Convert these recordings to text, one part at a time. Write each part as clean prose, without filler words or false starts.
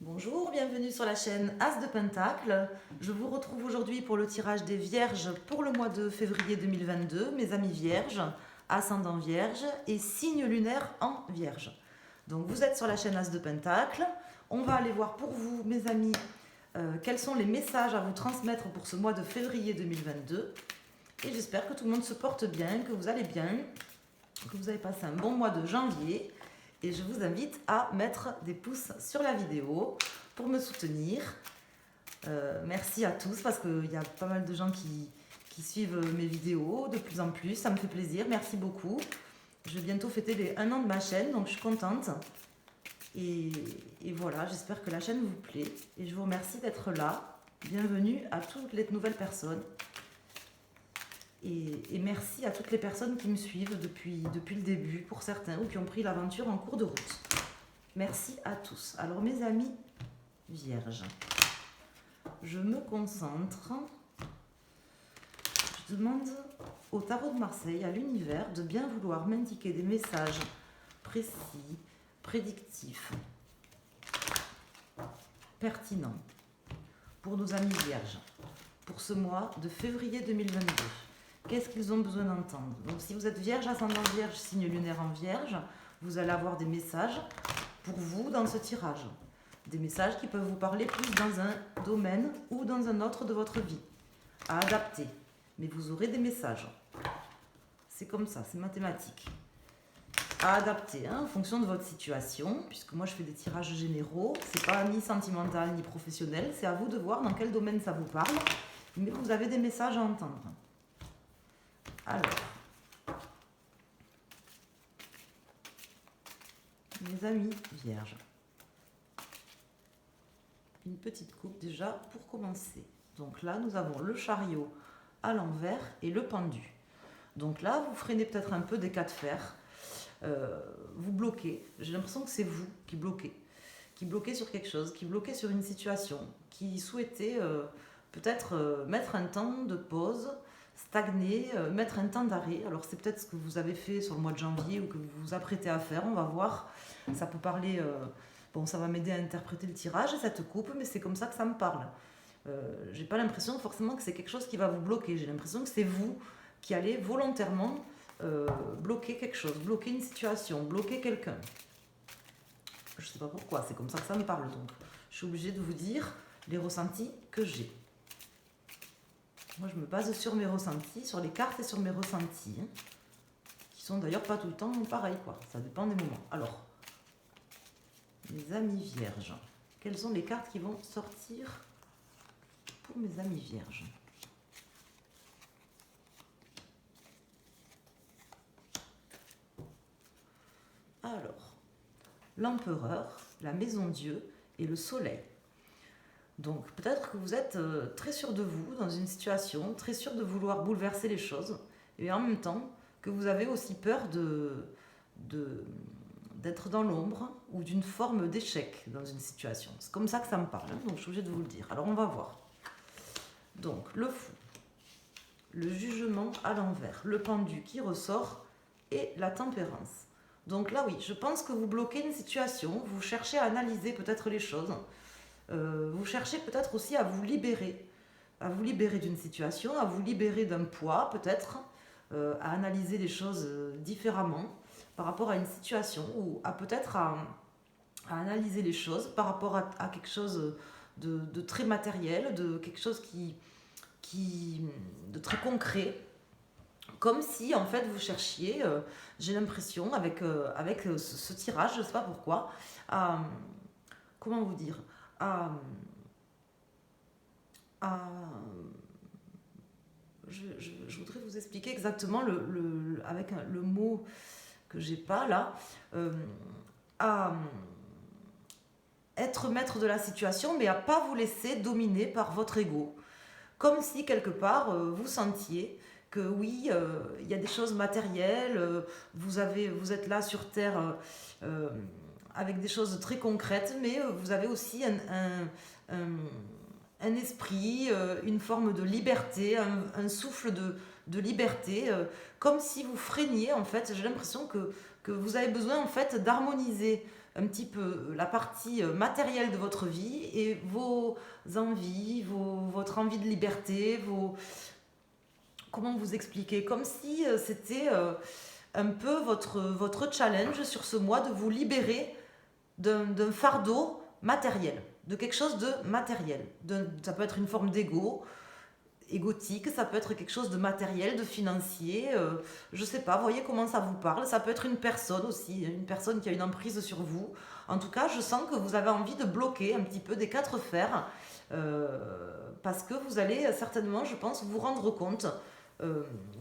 Bonjour, bienvenue sur la chaîne As de Pentacle. Je vous retrouve aujourd'hui pour le tirage des Vierges pour le mois de février 2022. Mes amis Vierges, ascendant Vierge et signe lunaire en Vierge. Donc vous êtes sur la chaîne As de Pentacle. On va aller voir pour vous, mes amis, quels sont les messages à vous transmettre pour ce mois de février 2022. Et j'espère que tout le monde se porte bien, que vous allez bien, que vous avez passé un bon mois de janvier. Et je vous invite à mettre des pouces sur la vidéo pour me soutenir. Merci à tous parce qu'il y a pas mal de gens qui suivent mes vidéos de plus en plus. Ça me fait plaisir, merci beaucoup. Je vais bientôt fêter les 1 an de ma chaîne, donc je suis contente. Et voilà, j'espère que la chaîne vous plaît. Et je vous remercie d'être là. Bienvenue à toutes les nouvelles personnes. Et merci à toutes les personnes qui me suivent depuis le début, pour certains, ou qui ont pris l'aventure en cours de route. Merci à tous. Alors mes amis Vierges, je me concentre. Je demande au tarot de Marseille, à l'univers, de bien vouloir m'indiquer des messages précis, prédictifs, pertinents pour nos amis Vierges, pour ce mois de février 2022. Qu'est-ce qu'ils ont besoin d'entendre? Donc si vous êtes Vierge, ascendant Vierge, signe lunaire en Vierge, vous allez avoir des messages pour vous dans ce tirage. Des messages qui peuvent vous parler plus dans un domaine ou dans un autre de votre vie, à adapter. Mais vous aurez des messages. C'est comme ça, c'est mathématique. À adapter en fonction de votre situation, puisque moi je fais des tirages généraux, c'est pas ni sentimental ni professionnel, c'est à vous de voir dans quel domaine ça vous parle, mais vous avez des messages à entendre. Alors, mes amis Vierges, une petite coupe déjà pour commencer. Donc là, nous avons le chariot à l'envers et le pendu. Donc là, vous freinez peut-être un peu des cas de fer. Vous bloquez. J'ai l'impression que c'est vous qui bloquez sur quelque chose, qui bloquez sur une situation, qui souhaitez peut-être mettre un temps de pause, stagner, mettre un temps d'arrêt. Alors c'est peut-être ce que vous avez fait sur le mois de janvier ou que vous vous apprêtez à faire, on va voir. Ça peut parler, bon ça va m'aider à interpréter le tirage, cette coupe, mais c'est comme ça que ça me parle. J'ai pas l'impression forcément que c'est quelque chose qui va vous bloquer, j'ai l'impression que c'est vous qui allez volontairement bloquer quelque chose, bloquer une situation, bloquer quelqu'un. Je sais pas pourquoi, c'est comme ça que ça me parle, donc je suis obligée de vous dire les ressentis que j'ai. Moi, je me base sur mes ressentis, sur les cartes et sur mes ressentis, hein, qui sont d'ailleurs pas tout le temps pareils, quoi. Ça dépend des moments. Alors, mes amis Vierges, quelles sont les cartes qui vont sortir pour mes amis Vierges? Alors, l'empereur, la maison Dieu et le soleil. Donc peut-être que vous êtes très sûr de vous dans une situation, très sûr de vouloir bouleverser les choses, et en même temps que vous avez aussi peur d'être dans l'ombre ou d'une forme d'échec dans une situation. C'est comme ça que ça me parle, hein, donc je suis obligée de vous le dire. Alors on va voir. Donc le fou, le jugement à l'envers, le pendu qui ressort et la tempérance. Donc là oui, je pense que vous bloquez une situation, vous cherchez à analyser peut-être les choses. Vous cherchez peut-être aussi à vous libérer d'une situation, à vous libérer d'un poids peut-être, à analyser les choses différemment par rapport à une situation ou à peut-être à analyser les choses par rapport à quelque chose de très matériel, de quelque chose de très concret, comme si en fait vous cherchiez, j'ai l'impression avec ce tirage, je ne sais pas pourquoi, à, comment vous dire, je voudrais vous expliquer exactement avec le mot que j'ai pas là, à être maître de la situation, mais à pas vous laisser dominer par votre ego. Comme si quelque part vous sentiez que oui, il y a des choses matérielles, vous êtes là sur Terre avec des choses très concrètes, mais vous avez aussi un esprit, une forme de liberté, un souffle de liberté, comme si vous freiniez en fait. J'ai l'impression que vous avez besoin en fait d'harmoniser un petit peu la partie matérielle de votre vie et vos envies, votre envie de liberté, comment vous expliquer, comme si c'était un peu votre challenge sur ce mois de vous libérer d'un fardeau matériel, de quelque chose de matériel. Ça peut être une forme égotique, ça peut être quelque chose de matériel, de financier, je sais pas, voyez comment ça vous parle. Ça peut être une personne aussi, une personne qui a une emprise sur vous. En tout cas, je sens que vous avez envie de bloquer un petit peu des quatre fers, parce que vous allez certainement, je pense, vous rendre compte.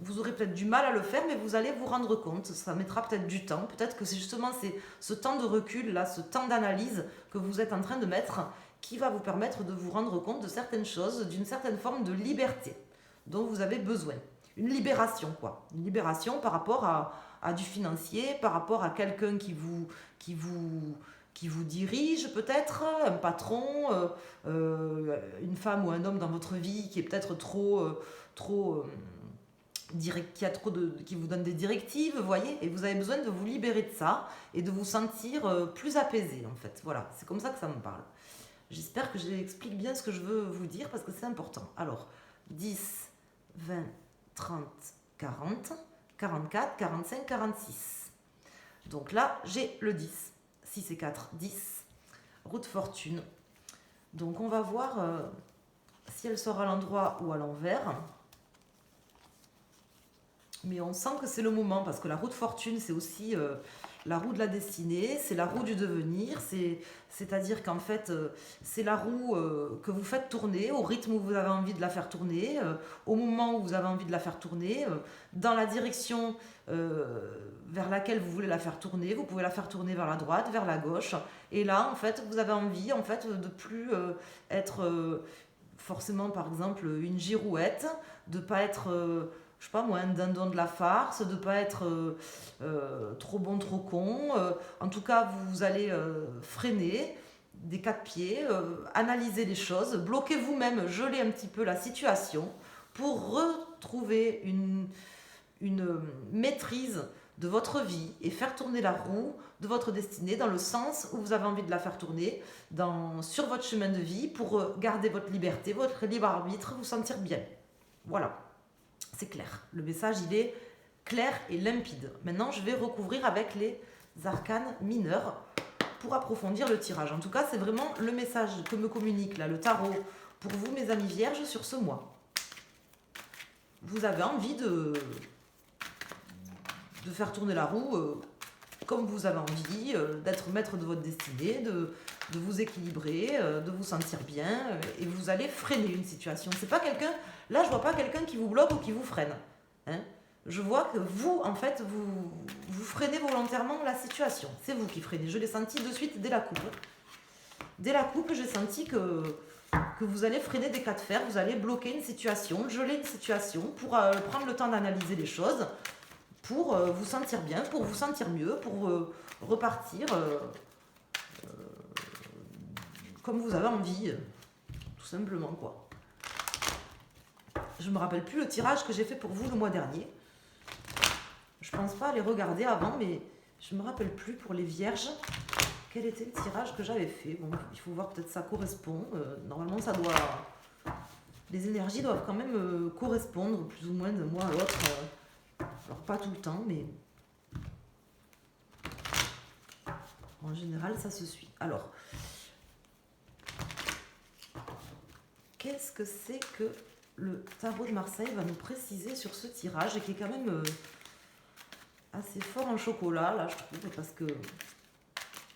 Vous aurez peut-être du mal à le faire, mais vous allez vous rendre compte. Ça mettra peut-être du temps. Peut-être que c'est justement ce temps de recul, là, ce temps d'analyse que vous êtes en train de mettre qui va vous permettre de vous rendre compte de certaines choses, d'une certaine forme de liberté dont vous avez besoin. Une libération, quoi. Une libération par rapport à du financier, par rapport à quelqu'un qui vous dirige peut-être, un patron, une femme ou un homme dans votre vie qui est peut-être trop qui vous donne des directives, vous voyez, et vous avez besoin de vous libérer de ça et de vous sentir plus apaisé, en fait. Voilà, c'est comme ça que ça me parle. J'espère que j'explique bien ce que je veux vous dire parce que c'est important. Alors, 10, 20, 30, 40, 44, 45, 46. Donc là, j'ai le 10. 6 et 4, 10. Roue de fortune. Donc on va voir si elle sort à l'endroit ou à l'envers. Mais on sent que c'est le moment parce que la roue de fortune, c'est aussi la roue de la destinée, c'est la roue du devenir, c'est-à-dire qu'en fait, c'est la roue que vous faites tourner au rythme où vous avez envie de la faire tourner, au moment où vous avez envie de la faire tourner, dans la direction vers laquelle vous voulez la faire tourner. Vous pouvez la faire tourner vers la droite, vers la gauche. Et là, en fait, vous avez envie en fait, de plus être forcément, par exemple, une girouette, de ne pas être je sais pas moi, un dindon de la farce, de ne pas être trop bon, trop con. En tout cas, vous allez freiner des quatre pieds, analyser les choses, bloquer vous-même, geler un petit peu la situation pour retrouver une maîtrise de votre vie et faire tourner la roue de votre destinée dans le sens où vous avez envie de la faire tourner sur votre chemin de vie pour garder votre liberté, votre libre arbitre, vous sentir bien. Voilà. C'est clair. Le message, il est clair et limpide. Maintenant, je vais recouvrir avec les arcanes mineurs pour approfondir le tirage. En tout cas, c'est vraiment le message que me communique là, le tarot pour vous, mes amis vierges, sur ce mois. Vous avez envie de faire tourner la roue comme vous avez envie, d'être maître de votre destinée, de vous équilibrer, de vous sentir bien, et vous allez freiner une situation. C'est pas quelqu'un, là je vois pas quelqu'un qui vous bloque ou qui vous freine. Hein. Je vois que vous, en fait, vous freinez volontairement la situation. C'est vous qui freinez. Je l'ai senti de suite dès la coupe. Dès la coupe, j'ai senti que vous allez freiner des cas de fer, vous allez bloquer une situation, geler une situation pour prendre le temps d'analyser les choses, pour vous sentir bien, pour vous sentir mieux, pour repartir comme vous avez envie, tout simplement, quoi. Je me rappelle plus le tirage que j'ai fait pour vous le mois dernier. Je pense pas aller regarder avant, mais je me rappelle plus pour les vierges quel était le tirage que j'avais fait. Bon, il faut voir, peut-être ça correspond. Normalement, ça doit... Les énergies doivent quand même correspondre plus ou moins d'un mois à l'autre. Alors pas tout le temps, mais en général, ça se suit. Alors, qu'est-ce que c'est que le tarot de Marseille va nous préciser sur ce tirage, et qui est quand même assez fort en chocolat, là, je trouve, parce que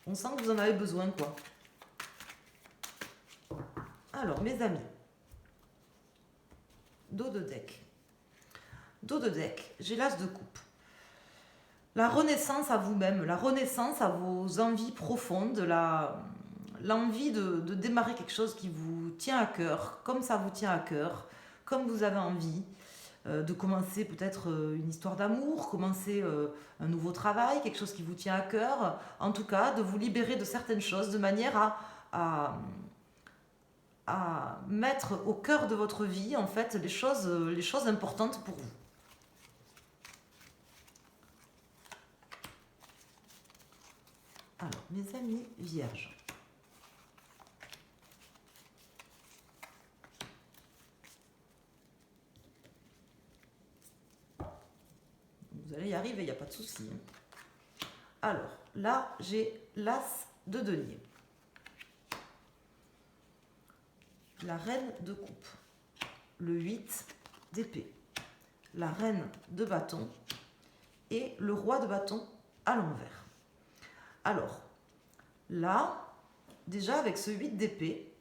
on sent que vous en avez besoin, quoi. Alors, mes amis, dos de deck. Dos de deck, j'ai l'as de coupe. La renaissance à vous-même, la renaissance à vos envies profondes, l'envie de démarrer quelque chose qui vous tient à cœur, comme ça vous tient à cœur, comme vous avez envie, de commencer peut-être une histoire d'amour, commencer un nouveau travail, quelque chose qui vous tient à cœur, en tout cas de vous libérer de certaines choses de manière à mettre au cœur de votre vie en fait les choses importantes pour vous. Alors, mes amis vierges. Vous allez y arriver, il n'y a pas de souci. Alors, là, j'ai l'As de denier. La reine de coupe. Le 8 d'épée. La reine de bâton. Et le roi de bâton à l'envers. Alors, là, déjà avec ce 8 d'épée,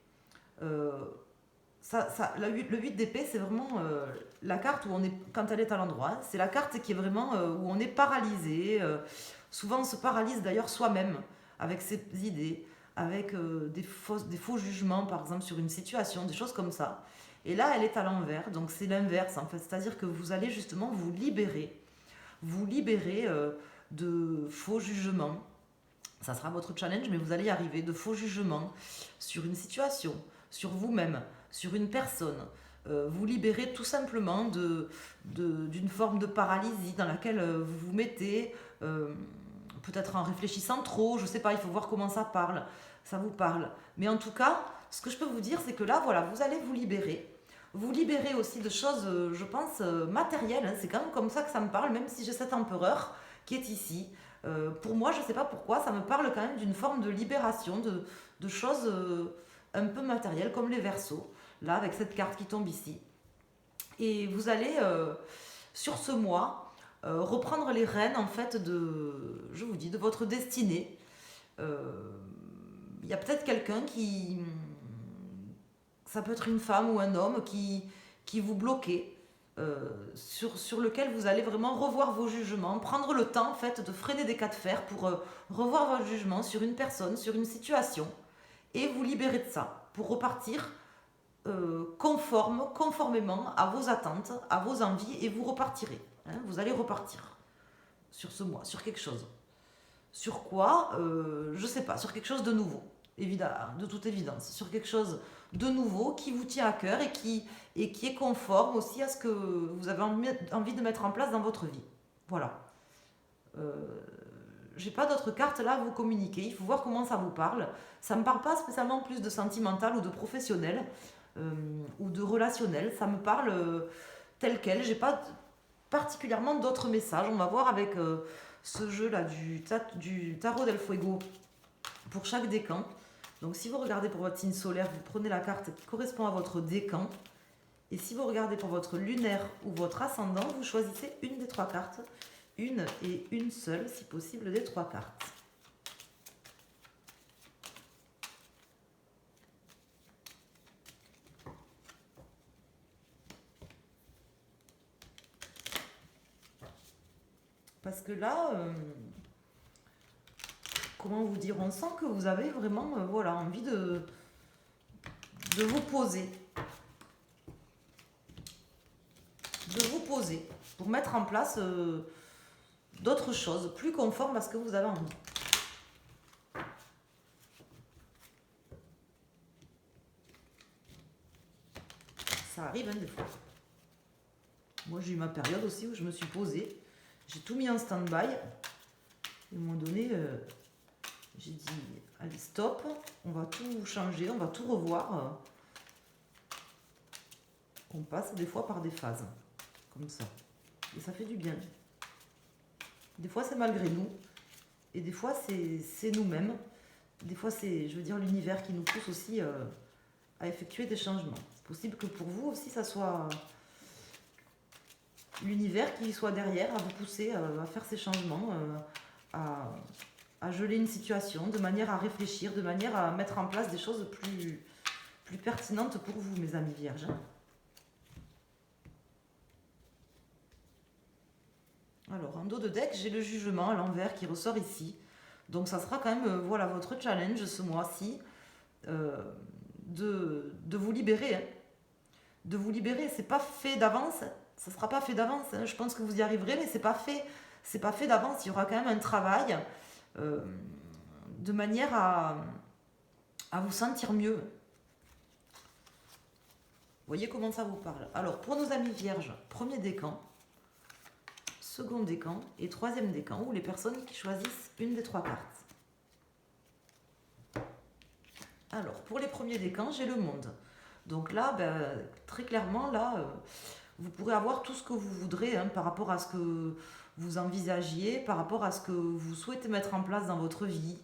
le 8 d'épée, c'est vraiment la carte où on est, quand elle est à l'endroit, c'est la carte qui est vraiment où on est paralysé. Souvent, on se paralyse d'ailleurs soi-même avec ses idées, avec des faux jugements, par exemple, sur une situation, des choses comme ça. Et là, elle est à l'envers, donc c'est l'inverse, en fait. C'est-à-dire que vous allez justement vous libérer de faux jugements. Ça sera votre challenge, mais vous allez y arriver, de faux jugements sur une situation, sur vous-même, sur une personne. Vous libérez tout simplement d'une forme de paralysie dans laquelle vous vous mettez, peut-être en réfléchissant trop, je ne sais pas, il faut voir comment ça vous parle. Mais en tout cas, ce que je peux vous dire, c'est que là, voilà, vous allez vous libérer. Vous libérer aussi de choses, je pense, matérielles. Hein. C'est quand même comme ça que ça me parle, même si j'ai cet empereur qui est ici. Pour moi, je ne sais pas pourquoi, ça me parle quand même d'une forme de libération, de choses un peu matérielles, comme les Verseaux, là, avec cette carte qui tombe ici. Et vous allez, sur ce mois, reprendre les rênes, en fait, je vous dis, de votre destinée. Il y a peut-être quelqu'un qui... Ça peut être une femme ou un homme qui vous bloquait, sur lequel vous allez vraiment revoir vos jugements, prendre le temps en fait de freiner des cas de fer pour revoir votre jugement sur une personne, sur une situation, et vous libérer de ça, pour repartir conformément à vos attentes, à vos envies, et vous repartirez. Hein, vous allez repartir sur ce mois, sur quelque chose. Sur quoi je ne sais pas, sur quelque chose de nouveau, évidemment, de toute évidence, sur quelque chose de nouveau qui vous tient à cœur et qui est conforme aussi à ce que vous avez envie de mettre en place dans votre vie. Voilà. J'ai pas d'autres cartes là à vous communiquer, il faut voir comment ça vous parle. Ça me parle pas spécialement plus de sentimental ou de professionnel ou de relationnel, ça me parle tel quel. J'ai pas particulièrement d'autres messages. On va voir avec ce jeu là du tarot del fuego pour chaque décan. Donc si vous regardez pour votre signe solaire, vous prenez la carte qui correspond à votre décan. Et si vous regardez pour votre lunaire ou votre ascendant, vous choisissez une des trois cartes. Une et une seule, si possible, des trois cartes. Parce que là, comment vous dire, on sent que vous avez vraiment voilà, envie de vous poser. De vous poser pour mettre en place d'autres choses plus conformes à ce que vous avez envie. Ça arrive hein, des fois. Moi j'ai eu ma période aussi où je me suis posée. J'ai tout mis en stand-by. Et à un moment donné, j'ai dit, allez stop, on va tout changer, on va tout revoir. On passe des fois par des phases, comme ça. Et ça fait du bien. Des fois c'est malgré nous, et des fois c'est nous-mêmes. Des fois c'est, je veux dire, l'univers qui nous pousse aussi à effectuer des changements. C'est possible que pour vous aussi ça soit l'univers qui soit derrière à vous pousser à faire ces changements, à geler une situation, de manière à réfléchir, de manière à mettre en place des choses plus pertinentes pour vous, mes amis vierges. Alors, en dos de deck, j'ai le jugement à l'envers qui ressort ici. Donc, ça sera quand même voilà, votre challenge ce mois-ci de vous libérer. Hein. De vous libérer. C'est pas fait d'avance. Ça sera pas fait d'avance. Hein. Je pense que vous y arriverez, mais c'est pas fait. C'est pas fait d'avance. Il y aura quand même un travail de manière à vous sentir mieux. Vous voyez comment ça vous parle. Alors, pour nos amis vierges, premier décan, second décan et troisième décan, ou les personnes qui choisissent une des trois cartes. Alors, pour les premiers décans, j'ai le monde. Donc là, ben, très clairement, là, vous pourrez avoir tout ce que vous voudrez hein, par rapport à ce que vous envisagiez, par rapport à ce que vous souhaitez mettre en place dans votre vie.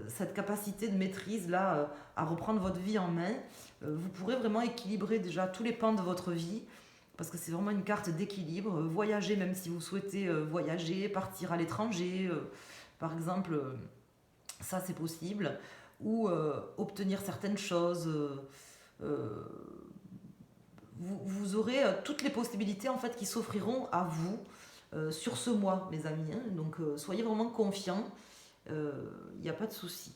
Cette capacité de maîtrise là, à reprendre votre vie en main, vous pourrez vraiment équilibrer déjà tous les pans de votre vie, parce que c'est vraiment une carte d'équilibre. Voyager, même si vous souhaitez voyager, partir à l'étranger, par exemple, ça c'est possible, ou obtenir certaines choses. Euh, vous aurez toutes les possibilités en fait qui s'offriront à vous sur ce mois, mes amis. Hein. Donc soyez vraiment confiants, il n'y a pas de souci.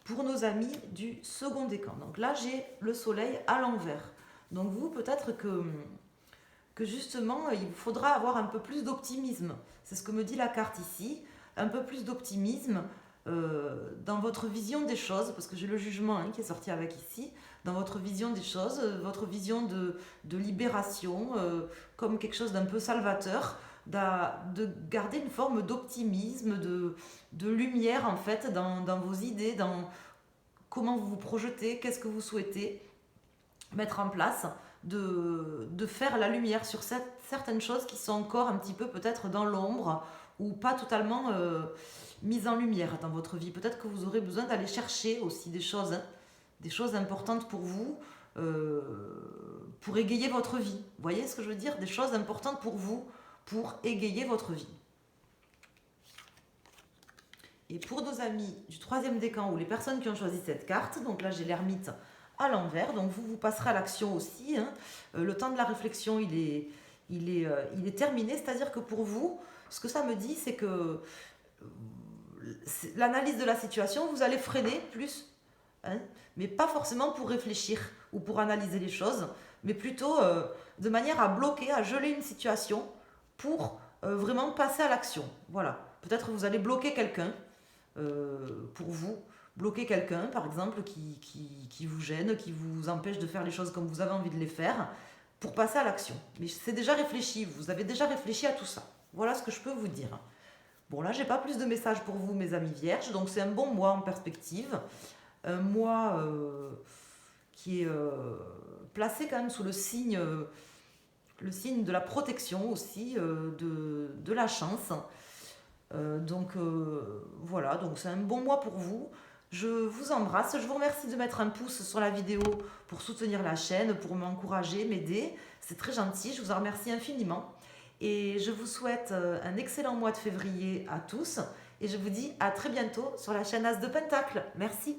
Pour nos amis du second décan, donc là j'ai le soleil à l'envers. Donc vous, peut-être que justement, il vous faudra avoir un peu plus d'optimisme. C'est ce que me dit la carte ici. Un peu plus d'optimisme dans votre vision des choses, parce que j'ai le jugement hein, qui est sorti avec ici, dans votre vision des choses, votre vision de libération, comme quelque chose d'un peu salvateur, de garder une forme d'optimisme, de lumière en fait dans vos idées, dans comment vous vous projetez, qu'est-ce que vous souhaitez mettre en place, de faire la lumière sur certaines choses qui sont encore un petit peu peut-être dans l'ombre ou pas totalement mises en lumière dans votre vie. Peut-être que vous aurez besoin d'aller chercher aussi hein, des choses importantes pour vous, pour égayer votre vie. Vous voyez ce que je veux dire? Des choses importantes pour vous, pour égayer votre vie. Et pour nos amis du troisième décan ou les personnes qui ont choisi cette carte, donc là j'ai l'ermite à l'envers, donc vous passerez à l'action aussi. Hein. Le temps de la réflexion, il est terminé, c'est-à-dire que pour vous, ce que ça me dit, c'est que l'analyse de la situation, vous allez freiner plus, hein, mais pas forcément pour réfléchir ou pour analyser les choses, mais plutôt de manière à bloquer, à geler une situation pour vraiment passer à l'action. Voilà. Peut-être vous allez bloquer quelqu'un pour vous, bloquer quelqu'un par exemple qui vous gêne, qui vous empêche de faire les choses comme vous avez envie de les faire, pour passer à l'action. Mais c'est déjà réfléchi, vous avez déjà réfléchi à tout ça. Voilà ce que je peux vous dire. Bon là j'ai pas plus de messages pour vous mes amis vierges, donc c'est un bon mois en perspective. Un mois qui est placé quand même sous le signe de la protection aussi, de la chance. Donc voilà, donc c'est un bon mois pour vous. Je vous embrasse, je vous remercie de mettre un pouce sur la vidéo pour soutenir la chaîne, pour m'encourager, m'aider. C'est très gentil, je vous en remercie infiniment. Et je vous souhaite un excellent mois de février à tous. Et je vous dis à très bientôt sur la chaîne As de Pentacle. Merci.